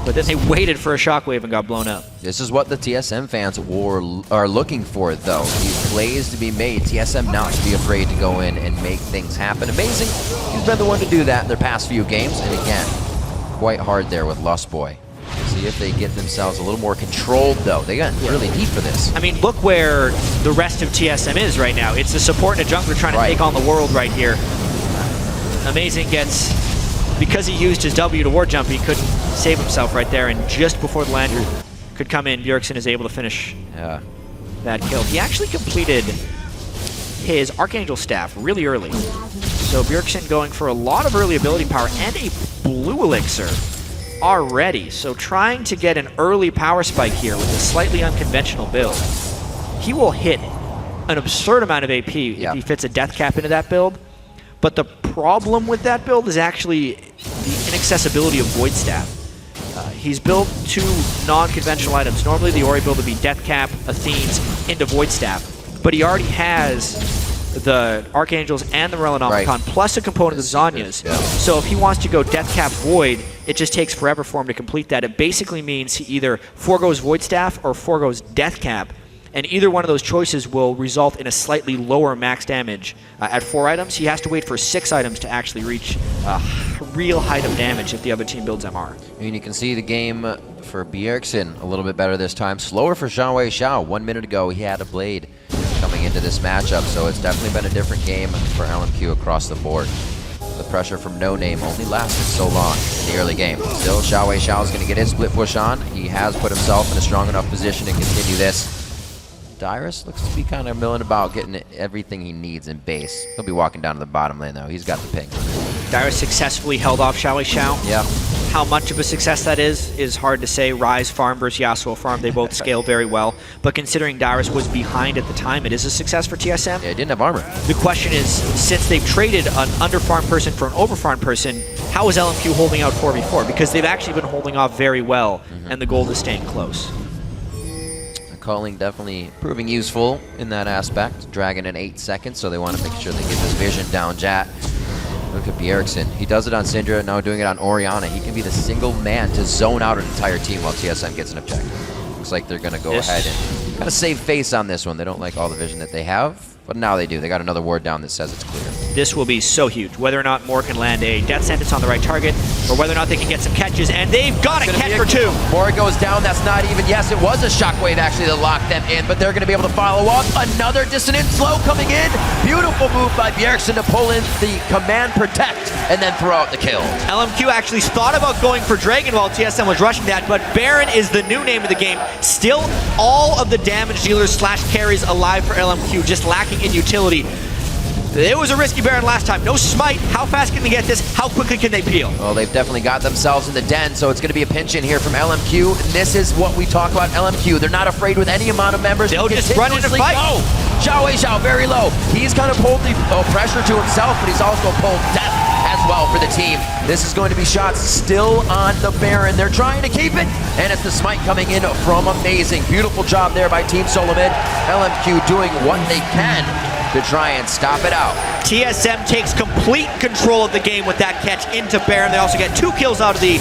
But then they waited for a shockwave and got blown up. This is what the TSM fans are looking for, though. These plays to be made. TSM not to be afraid to go in and make things happen. Amazing. He's been the one to do that in their past few games, and again, quite hard there with Lustboy. See if they get themselves a little more controlled, though. They got really deep for this. I mean, look where the rest of TSM is right now. It's the support and a jungler trying to take on the world right here. Amazing gets, because he used his W to ward jump, he couldn't save himself right there, and just before the lander could come in, Bjergsen is able to finish that kill. He actually completed his Archangel Staff really early. So Bjergsen going for a lot of early ability power and a blue elixir already. So trying to get an early power spike here with a slightly unconventional build. He will hit an absurd amount of AP if he fits a death cap into that build. But the problem with that build is actually the inaccessibility of Void Staff. He's built 2 non-conventional items. Normally the Ori build would be Death Cap, Athene's, into Void Staff. But he already has the Archangels and the Relinomicon, plus a component of Zanya's. Yeah. So if he wants to go Death Cap Void, it just takes forever for him to complete that. It basically means he either forgoes Void Staff or forgoes Death Cap, and either one of those choices will result in a slightly lower max damage. At 4 items, he has to wait for 6 items to actually reach a real height of damage if the other team builds MR. And you can see the game for Bjergsen a little bit better this time. Slower for XiaoWeiXiao. 1 minute ago, he had a blade coming into this matchup, so it's definitely been a different game for LMQ across the board. The pressure from NoName only lasted so long in the early game. Still, XiaoWeiXiao is going to get his split push on. He has put himself in a strong enough position to continue this. Dyrus looks to be kind of milling about, getting everything he needs in base. He'll be walking down to the bottom lane, though. He's got the ping. Dyrus successfully held off XiaoWeiXiao. Yeah. How much of a success that is hard to say. Ryze farm versus Yasuo farm, they both scale very well. But considering Dyrus was behind at the time, it is a success for TSM. Yeah, he didn't have armor. The question is, since they've traded an under-farmed person for an over-farmed person, how is LMQ holding out 4v4? Because they've actually been holding off very well, and the gold is staying close. Culling definitely proving useful in that aspect. Dragon in 8 seconds, so they want to make sure they get this vision down Jat. Look at Bjergsen. He does it on Syndra, now doing it on Orianna. He can be the single man to zone out an entire team while TSM gets an objective. Looks like they're going to go ahead and kind of save face on this one. They don't like all the vision that they have, but now they do. They got another ward down that says it's clear. This will be so huge. Whether or not Moore can land a death sentence on the right target, or whether or not they can get some catches, and they've got a catch for 2. Moore goes down. That's not even. Yes, it was a shockwave actually that locked them in, but they're going to be able to follow up. Another dissonant slow coming in. Beautiful move by Bjergsen to pull in the command protect and then throw out the kill. LMQ actually thought about going for Dragon while TSM was rushing that, but Baron is the new name of the game. Still all of the damage dealers / carries alive for LMQ, just lacking in utility. It was a risky Baron last time. No smite. How fast can they get this? How quickly can they peel? Well, they've definitely got themselves in the den, so it's going to be a pinch in here from LMQ. And this is what we talk about LMQ. They're not afraid with any amount of members. They'll just run into fight. Oh, XiaoWeiXiao very low. He's kind of pulled the pressure to himself, but he's also pulled death as well for the team. This is going to be shots still on the Baron. They're trying to keep it, and it's the smite coming in from Amazing. Beautiful job there by Team Solomid. LMQ doing what they can to try and stop it out. TSM takes complete control of the game with that catch into Baron. They also get 2 kills out of the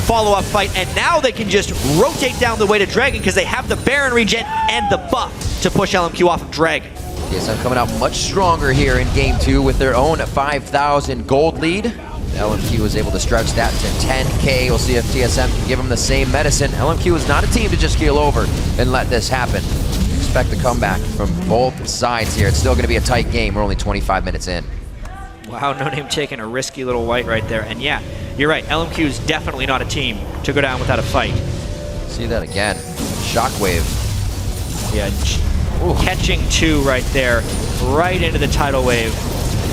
follow-up fight, and now they can just rotate down the way to Dragon because they have the Baron regen and the buff to push LMQ off of Dragon. TSM coming out much stronger here in Game 2 with their own 5,000 gold lead. LMQ was able to stretch that to 10K. We'll see if TSM can give them the same medicine. LMQ is not a team to just keel over and let this happen. Expect a comeback from both sides here. It's still going to be a tight game. We're only 25 minutes in. Wow, NoName taking a risky little white right there. And yeah, you're right. LMQ is definitely not a team to go down without a fight. See that again. Shockwave. Yeah, catching 2 right there, right into the tidal wave.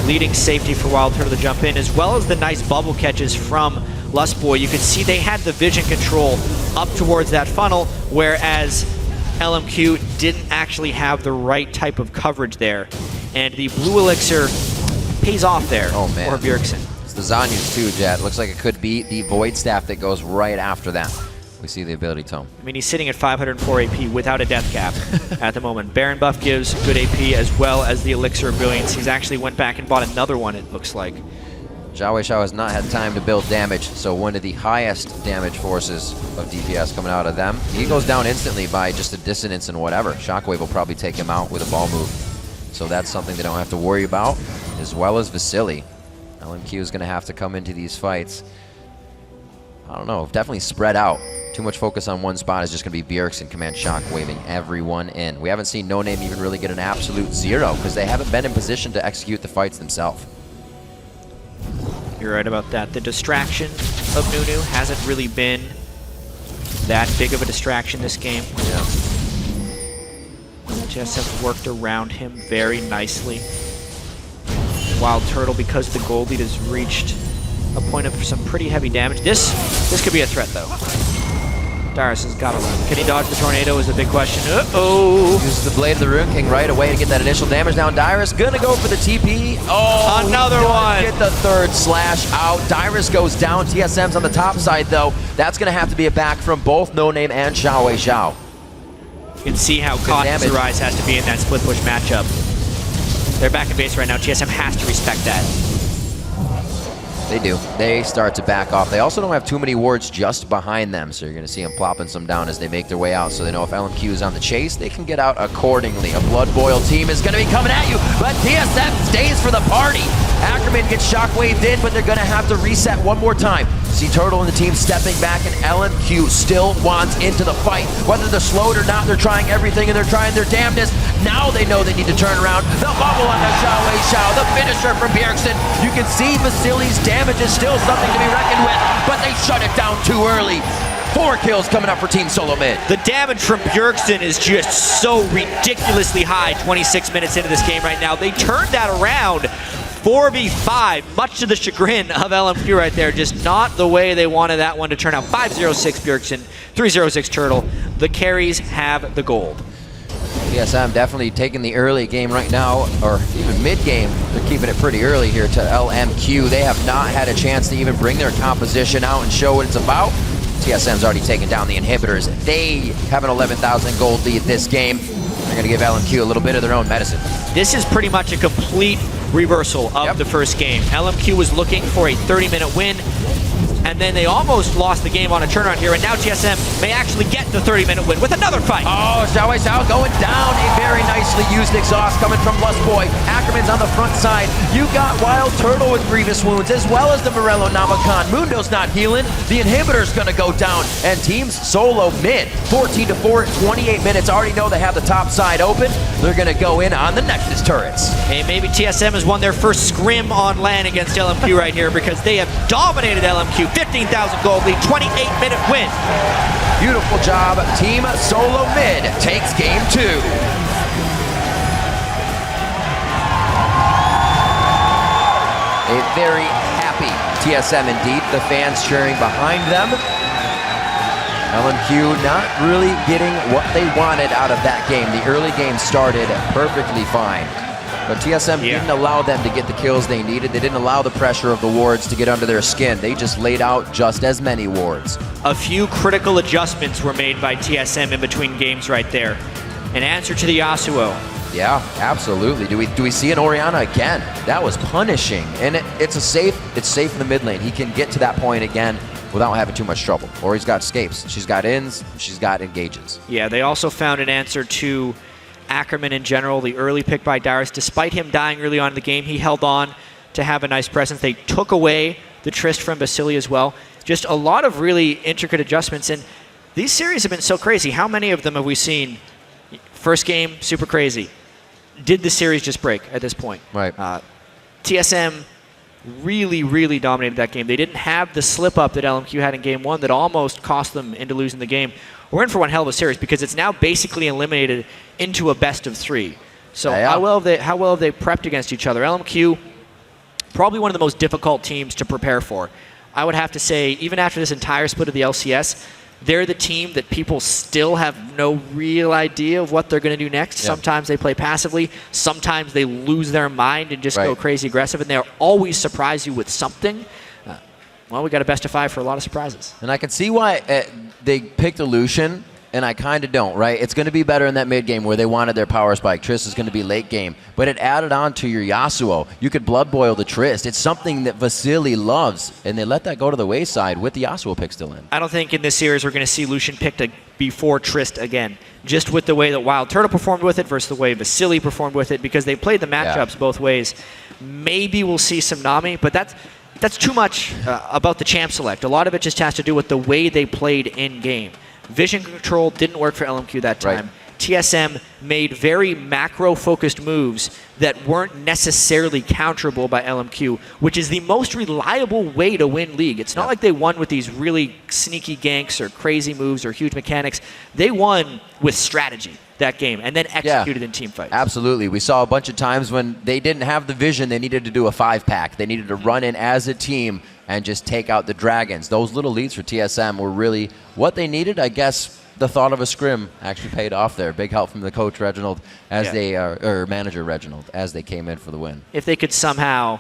Leading safety for WildTurtle to jump in, as well as the nice bubble catches from Lustboy. You could see they had the vision control up towards that funnel, whereas LMQ didn't actually have the right type of coverage there. And the blue elixir pays off there for Bjergsen. It's the Zanyas too, Jad. Looks like it could be the Void Staff that goes right after that. We see the ability tome. I mean, he's sitting at 504 AP without a death cap at the moment. Baron buff gives good AP as well as the Elixir of Brilliance. He's actually went back and bought another one, it looks like. XiaoWeiXiao has not had time to build damage, so one of the highest damage forces of DPS coming out of them. He goes down instantly by just a dissonance and whatever. Shockwave will probably take him out with a ball move. So that's something they don't have to worry about, as well as Vasilii. LMQ is going to have to come into these fights. I don't know, definitely spread out. Too much focus on one spot is just going to be Bjergsen command shockwaving everyone in. We haven't seen NoName even really get an absolute 0 because they haven't been in position to execute the fights themselves. You're right about that. The distraction of Nunu hasn't really been that big of a distraction this game. Yeah. Just have worked around him very nicely. WildTurtle, because the gold lead has reached a point of some pretty heavy damage. This could be a threat, though. Dyrus has got to run. Can he dodge the tornado is a big question. Uh-oh. Uses the Blade of the Rune King right away to get that initial damage down. Dyrus gonna go for the TP. Oh, another one. Get the third slash out. Dyrus goes down. TSM's on the top side though. That's gonna have to be a back from both NoName and XiaoWeiXiao. You can see how cautious Rise has to be in that split push matchup. They're back in base right now. TSM has to respect that. They do. They start to back off. They also don't have too many wards just behind them, so you're going to see them plopping some down as they make their way out. So they know if LMQ is on the chase, they can get out accordingly. A Blood Boil team is going to be coming at you, but TSM stays for the party. Ackerman gets shockwaved in, but they're going to have to reset one more time. See Turtle and the team stepping back, and LMQ still wants into the fight. Whether they're slowed or not, they're trying everything, and they're trying their damnedest. Now they know they need to turn around. The bubble on the XiaoWeiXiao, the finisher from Bjergsen. You can see Vasilei's damage is still something to be reckoned with, but they shut it down too early. 4 kills coming up for Team Solo Mid. The damage from Bjergsen is just so ridiculously high 26 minutes into this game right now. They turned that around 4v5, much to the chagrin of LMQ right there. Just not the way they wanted that one to turn out. 5-0-6 Bjergsen, 3-0-6 Turtle. The carries have the gold. TSM definitely taking the early game right now, or even mid-game. They're keeping it pretty early here to LMQ. They have not had a chance to even bring their composition out and show what it's about. TSM's already taken down the inhibitors. They have an 11,000 gold lead this game. They're going to give LMQ a little bit of their own medicine. This is pretty much a complete reversal of the first game. LMQ was looking for a 30-minute win, and then they almost lost the game on a turnaround here, and now TSM may actually get the 30-minute win with another fight. Oh, XiaoWeiXiao going down. A very nicely used exhaust coming from Lustboy. Ackerman's on the front side. You got WildTurtle with grievous wounds, as well as the Morello Namakan. Mundo's not healing. The inhibitor's going to go down, and Teams Solo Mid, 14-4, 28 minutes. Already know they have the top side open. They're going to go in on the Nexus turrets. Hey, maybe TSM has won their first scrim on LAN against LMQ right here, because they have dominated LMQ. 15,000 gold lead, 28-minute win. Beautiful job. Team Solo Mid takes game 2. A very happy TSM indeed. The fans cheering behind them. LMQ not really getting what they wanted out of that game. The early game started perfectly fine, but TSM didn't allow them to get the kills they needed. They didn't allow the pressure of the wards to get under their skin. They just laid out just as many wards. A few critical adjustments were made by TSM in between games right there. An answer to the Yasuo. Yeah, absolutely. Do we see an Orianna again? That was punishing, and it's safe in the mid lane. He can get to that point again without having too much trouble. Or he's got escapes. She's got ins. She's got engages. Yeah, they also found an answer to Ackerman in general, the early pick by Dyrus. Despite him dying early on in the game, he held on to have a nice presence. They took away the Trist from Vasilii as well. Just a lot of really intricate adjustments, and these series have been so crazy. How many of them have we seen? First game, super crazy. Did the series just break at this point? Right. TSM really, really dominated that game. They didn't have the slip-up that LMQ had in Game 1 that almost cost them into losing the game. We're in for one hell of a series because it's now basically eliminated into a best-of-3. So how well have they prepped against each other? LMQ, probably one of the most difficult teams to prepare for. I would have to say, even after this entire split of the LCS, they're the team that people still have no real idea of what they're going to do next. Yeah. Sometimes they play passively. Sometimes they lose their mind and just go crazy aggressive, and they'll always surprise you with something. Well, we got a best-of-5 for a lot of surprises. And I can see why they picked Lucian, and I kind of don't, right? It's going to be better in that mid-game where they wanted their power spike. Trist is going to be late game. But it added on to your Yasuo. You could blood boil the Trist. It's something that Vasilii loves, and they let that go to the wayside with the Yasuo pick still in. I don't think in this series we're going to see Lucian picked before Trist again. Just with the way that WildTurtle performed with it versus the way Vasilii performed with it, because they played the matchups both ways. Maybe we'll see some Nami, but that's too much about the champ select. A lot of it just has to do with the way they played in-game. Vision control didn't work for LMQ that time. TSM made very macro-focused moves that weren't necessarily counterable by LMQ, which is the most reliable way to win League. It's not like they won with these really sneaky ganks or crazy moves or huge mechanics. They won with strategy that game and then executed in team fights. Absolutely. We saw a bunch of times when they didn't have the vision, they needed to do a 5-pack. They needed to run in as a team, and just take out the Dragons. Those little leads for TSM were really what they needed. I guess the thought of a scrim actually paid off there. Big help from the coach Reginald as or manager Reginald as they came in for the win. If they could somehow,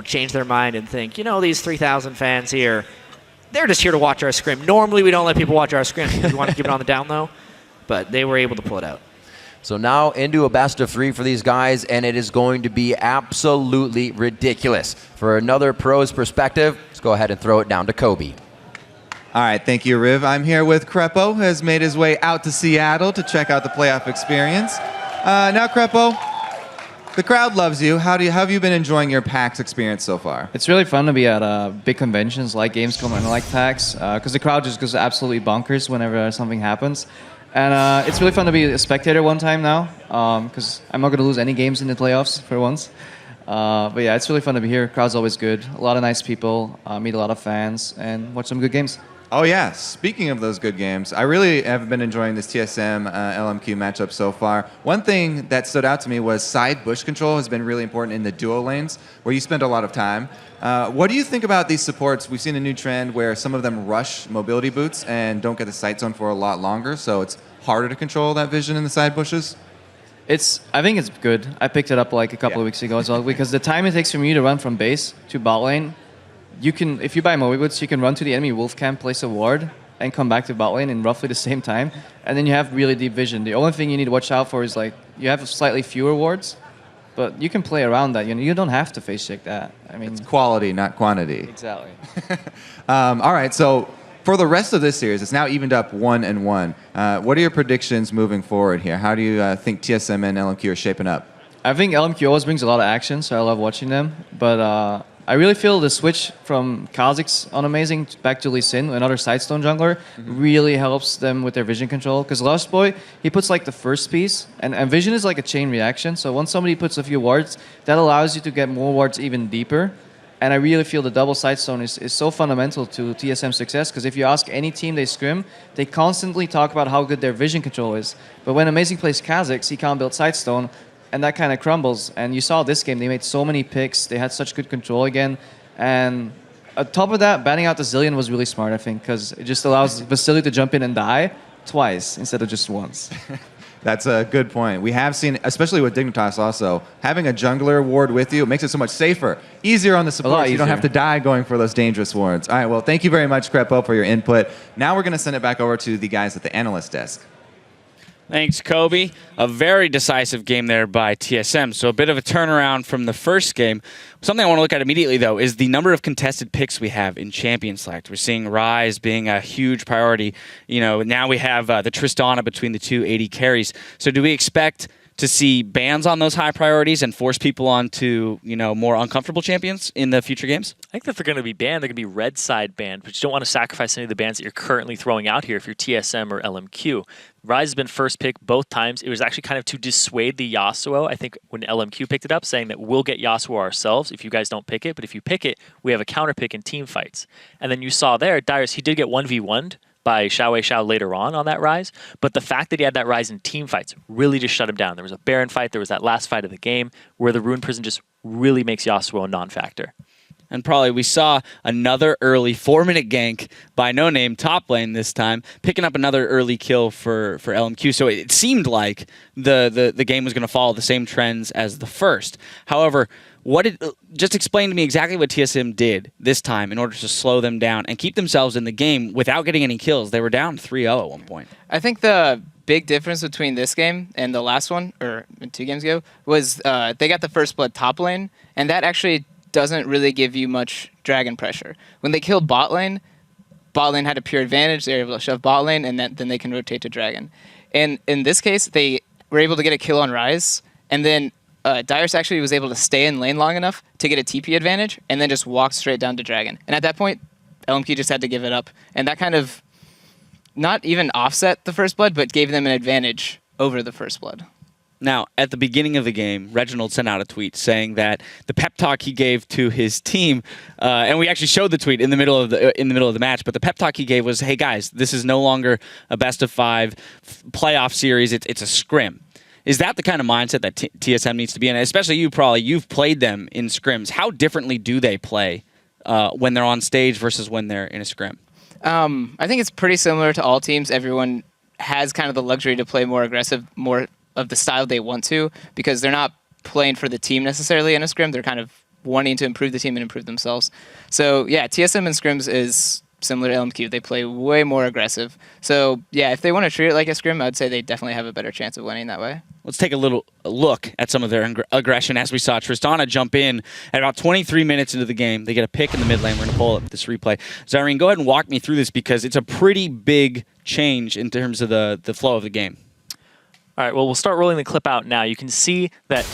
change their mind and think, these 3,000 fans here, they're just here to watch our scrim. Normally we don't let people watch our scrim because we want to keep it on the down low, but they were able to pull it out. So now into a best of 3 for these guys, and it is going to be absolutely ridiculous. For another pro's perspective, let's go ahead and throw it down to Kobe. All right, thank you, Riv. I'm here with Crepo, who has made his way out to Seattle to check out the playoff experience. Now, Crepo, the crowd loves you. How have you been enjoying your PAX experience so far? It's really fun to be at big conventions like Gamescom and like PAX, because the crowd just goes absolutely bonkers whenever something happens. And it's really fun to be a spectator one time now, because I'm not going to lose any games in the playoffs for once. But yeah, it's really fun to be here. Crowd's always good. A lot of nice people, meet a lot of fans, and watch some good games. Oh yeah, speaking of those good games, I really have been enjoying this TSM LMQ matchup so far. One thing that stood out to me was side bush control has been really important in the duo lanes, where you spend a lot of time. What do you think about these supports? We've seen a new trend where some of them rush mobility boots and don't get the sight zone for a lot longer, so it's harder to control that vision in the side bushes. I think it's good. I picked it up like a couple of weeks ago as well, because the time it takes from you to run from base to bot lane, if you buy mobility boots, you can run to the enemy wolf camp, place a ward, and come back to bot lane in roughly the same time. And then you have really deep vision. The only thing you need to watch out for is you have slightly fewer wards, but you can play around that. You don't have to face check that. I mean, it's quality, not quantity. Exactly. All right, so for the rest of this series, it's now evened up 1-1. What are your predictions moving forward here? How do you think TSM and LMQ are shaping up? I think LMQ always brings a lot of action, so I love watching them. But I really feel the switch from Kha'Zix on Amazing back to Lee Sin, another sidestone jungler, really helps them with their vision control. Because Lustboy, he puts the first piece, and vision is like a chain reaction. So once somebody puts a few wards, that allows you to get more wards even deeper. And I really feel the double sidestone is so fundamental to TSM's success, because if you ask any team they scrim, they constantly talk about how good their vision control is. But when Amazing plays Kha'Zix, he can't build sidestone, and that kind of crumbles. And you saw this game, they made so many picks, they had such good control again. And on top of that, banning out the Zillion was really smart, I think, because it just allows Vasilii to jump in and die twice instead of just once. That's a good point. We have seen, especially with Dignitas also, having a jungler ward with you makes it so much safer. Easier on the support. You don't have to die going for those dangerous wards. All right, well, thank you very much, Crepo, for your input. Now we're going to send it back over to the guys at the analyst desk. Thanks, Kobe. A very decisive game there by TSM. So a bit of a turnaround from the first game. Something I want to look at immediately, though, is the number of contested picks we have in Champion Select. We're seeing Ryze being a huge priority. Now we have the Tristana between the two AD carries. So do we expect to see bans on those high priorities and force people onto, more uncomfortable champions in the future games? I think that if they're going to be banned, they're going to be red side banned, but you don't want to sacrifice any of the bans that you're currently throwing out here if you're TSM or LMQ. Ryze has been first pick both times. It was actually kind of to dissuade the Yasuo, I think, when LMQ picked it up, saying that we'll get Yasuo ourselves if you guys don't pick it, but if you pick it, we have a counter pick in team fights. And then you saw there, Dyrus, he did get 1v1'd by XiaoWeiXiao later on that Ryze, but the fact that he had that Ryze in team fights really just shut him down. There was a Baron fight, there was that last fight of the game where the Rune Prison just really makes Yasuo a non-factor. And probably we saw another early 4-minute gank by NoName top lane this time, picking up another early kill for LMQ. So it seemed like the game was going to follow the same trends as the first. However, just explain to me exactly what TSM did this time in order to slow them down and keep themselves in the game without getting any kills. They were down 3-0 at one point. I think the big difference between this game and the last one, or 2 games ago, was they got the first blood top lane, and that actually doesn't really give you much dragon pressure. When they killed bot lane had a pure advantage. They were able to shove bot lane, and then they can rotate to dragon. And in this case, they were able to get a kill on Ryze, and then Dyrus actually was able to stay in lane long enough to get a TP advantage, and then just walk straight down to dragon. And at that point, LMQ just had to give it up. And that kind of not even offset the first blood, but gave them an advantage over the first blood. Now, at the beginning of the game, Reginald sent out a tweet saying that the pep talk he gave to his team, and we actually showed the tweet in the middle of the match, but the pep talk he gave was, "Hey guys, this is no longer a best of 5 playoff series; it's a scrim." Is that the kind of mindset that TSM needs to be in? Especially you, probably you've played them in scrims. How differently do they play when they're on stage versus when they're in a scrim? I think it's pretty similar to all teams. Everyone has kind of the luxury to play more aggressive, more of the style they want to, because they're not playing for the team necessarily in a scrim. They're kind of wanting to improve the team and improve themselves. So yeah, TSM in scrims is similar to LMQ. They play way more aggressive. So yeah, if they want to treat it like a scrim, I'd say they definitely have a better chance of winning that way. Let's take a look at some of their aggression as we saw Tristana jump in at about 23 minutes into the game. They get a pick in the mid lane. We're going to pull up this replay. Zyrene, go ahead and walk me through this because it's a pretty big change in terms of the flow of the game. All right, well, we'll start rolling the clip out now. You can see that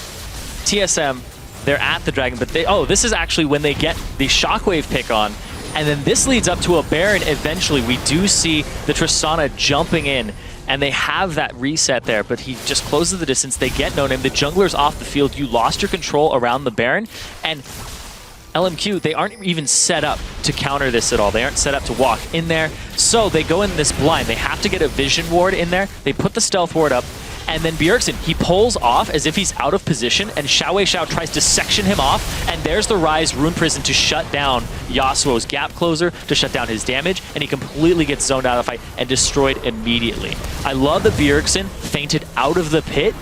TSM, they're at the Dragon, but this is actually when they get the Shockwave pick on, and then this leads up to a Baron eventually. We do see the Tristana jumping in, and they have that reset there, but he just closes the distance. They get NoName. The jungler's off the field. You lost your control around the Baron, and LMQ, they aren't even set up to counter this at all. They aren't set up to walk in there, so they go in this blind. They have to get a vision ward in there. They put the stealth ward up, and then Bjergsen, he pulls off as if he's out of position, and XiaoWeiXiao tries to section him off, and there's the Rise Rune Prison to shut down Yasuo's gap closer, to shut down his damage, and he completely gets zoned out of the fight and destroyed immediately. I love that Bjergsen feinted out of the pit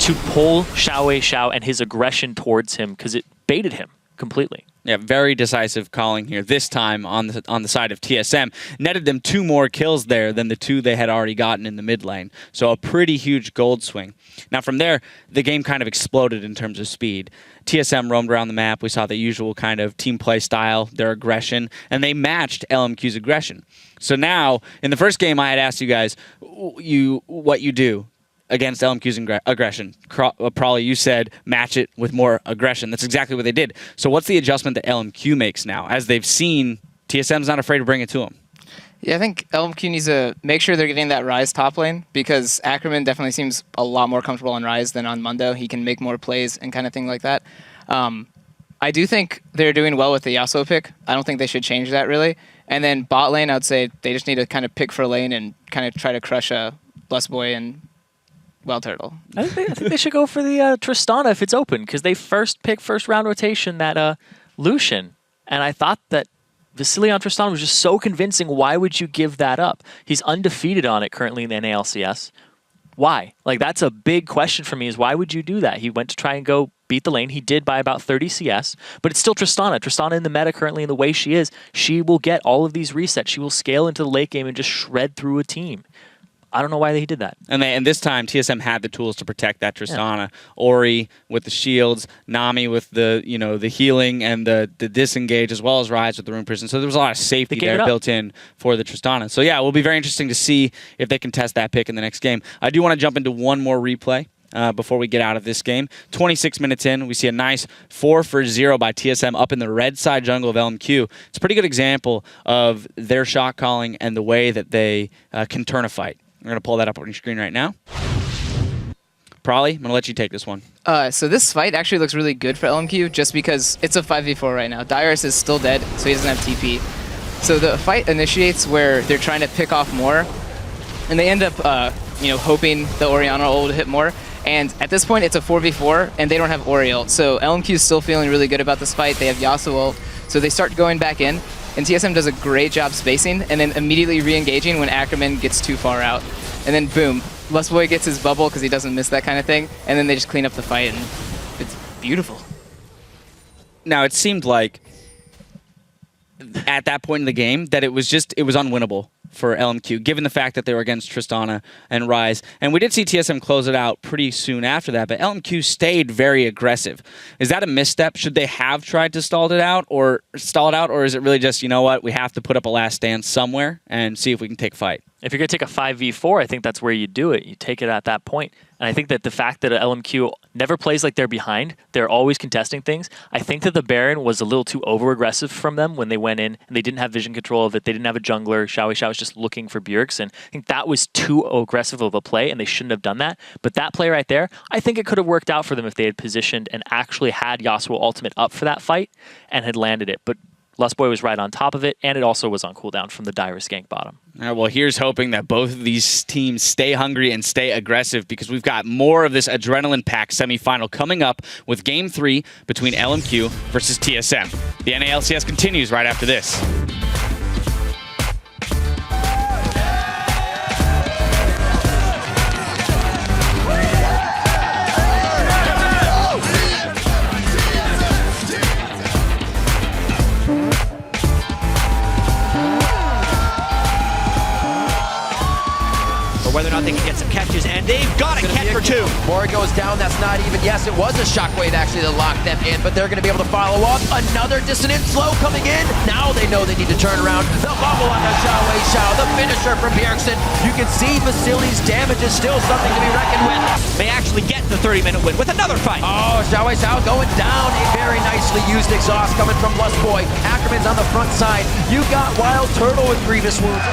to pull XiaoWeiXiao and his aggression towards him, because it baited him completely. Yeah, very decisive calling here. This time on the side of TSM, netted them 2 more kills there than the 2 they had already gotten in the mid lane. So a pretty huge gold swing. Now from there, the game kind of exploded in terms of speed. TSM roamed around the map. We saw the usual kind of team play style, their aggression, and they matched LMQ's aggression. So now, in the first game, I had asked you guys what you do against LMQ's aggression. Probably you said match it with more aggression. That's exactly what they did. So what's the adjustment that LMQ makes now? As they've seen, TSM's not afraid to bring it to them. Yeah, I think LMQ needs to make sure they're getting that Rise top lane, because Ackerman definitely seems a lot more comfortable on Rise than on Mundo. He can make more plays and kind of thing like that. I do think they're doing well with the Yasuo pick. I don't think they should change that really. And then bot lane, I'd say they just need to kind of pick for lane and kind of try to crush Lustboy and WildTurtle. I think they should go for the Tristana if it's open, because they first round rotation that Lucian, and I thought that Vasilii on Tristana was just so convincing. Why would you give that up? He's undefeated on it currently in the LCS. Why? Like, that's a big question for me, is why would you do that? He went to try and go beat the lane. He did by about 30 CS, but it's still Tristana. Tristana in the meta currently, in the way she is, she will get all of these resets. She will scale into the late game and just shred through a team. I don't know why he did that. And this time, TSM had the tools to protect that Tristana. Yeah. Ori with the shields, Nami with the the healing and the disengage, as well as Rise with the Rune Prison. So there was a lot of safety there built in for the Tristana. So yeah, it will be very interesting to see if they can test that pick in the next game. I do want to jump into one more replay before we get out of this game. 26 minutes in, we see a nice 4-for-0 by TSM up in the red side jungle of LMQ. It's a pretty good example of their shot calling and the way that they can turn a fight. We're going to pull that up on your screen right now. Probably, I'm going to let you take this one. So this fight actually looks really good for LMQ just because it's a 5v4 right now. Dyrus is still dead, so he doesn't have TP. So the fight initiates where they're trying to pick off more, and they end up hoping the Orianna ult will hit more. And at this point, it's a 4v4, and they don't have Ori ult. So LMQ is still feeling really good about this fight. They have Yasuo ult, so they start going back in. And TSM does a great job spacing and then immediately re-engaging when Ackerman gets too far out. And then boom, Lustboy gets his bubble because he doesn't miss that kind of thing. And then they just clean up the fight, and it's beautiful. Now, it seemed like at that point in the game that it was unwinnable for LMQ, given the fact that they were against Tristana and Rise. And we did see TSM close it out pretty soon after that, but LMQ stayed very aggressive. Is that a misstep? Should they have tried to stall it out, or is it really just, you know what, we have to put up a last stand somewhere and see if we can take a fight? If you're going to take a 5v4, I think that's where you do it. You take it at that point. And I think that the fact that LMQ never plays like they're behind, they're always contesting things. I think that the Baron was a little too over-aggressive from them when they went in, and they didn't have vision control of it. They didn't have a jungler. XiaoWeiXiao was just looking for Bjergsen. I think that was too aggressive of a play, and they shouldn't have done that. But that play right there, I think it could have worked out for them if they had positioned and actually had Yasuo ultimate up for that fight and had landed it. But Lustboy was right on top of it, and it also was on cooldown from the Dyrus gank bottom. All right, well, here's hoping that both of these teams stay hungry and stay aggressive, because we've got more of this adrenaline-packed semifinal coming up with Game 3 between LMQ versus TSM. The NALCS continues right after this. Whether or not they can get some catches, and they've got a catch or two. More goes down, that's not even, yes, it was a shockwave actually that locked them in, but they're going to be able to follow up. Another dissonant slow coming in. Now they know they need to turn around. The bubble on the XiaoWeiXiao, the finisher from Bjergsen. You can see Vasilii's damage is still something to be reckoned with. May actually get the 30-minute win with another fight. Oh, XiaoWeiXiao going down. A very nicely used exhaust coming from Lustboy. Ackerman's on the front side. You got WildTurtle with grievous wounds.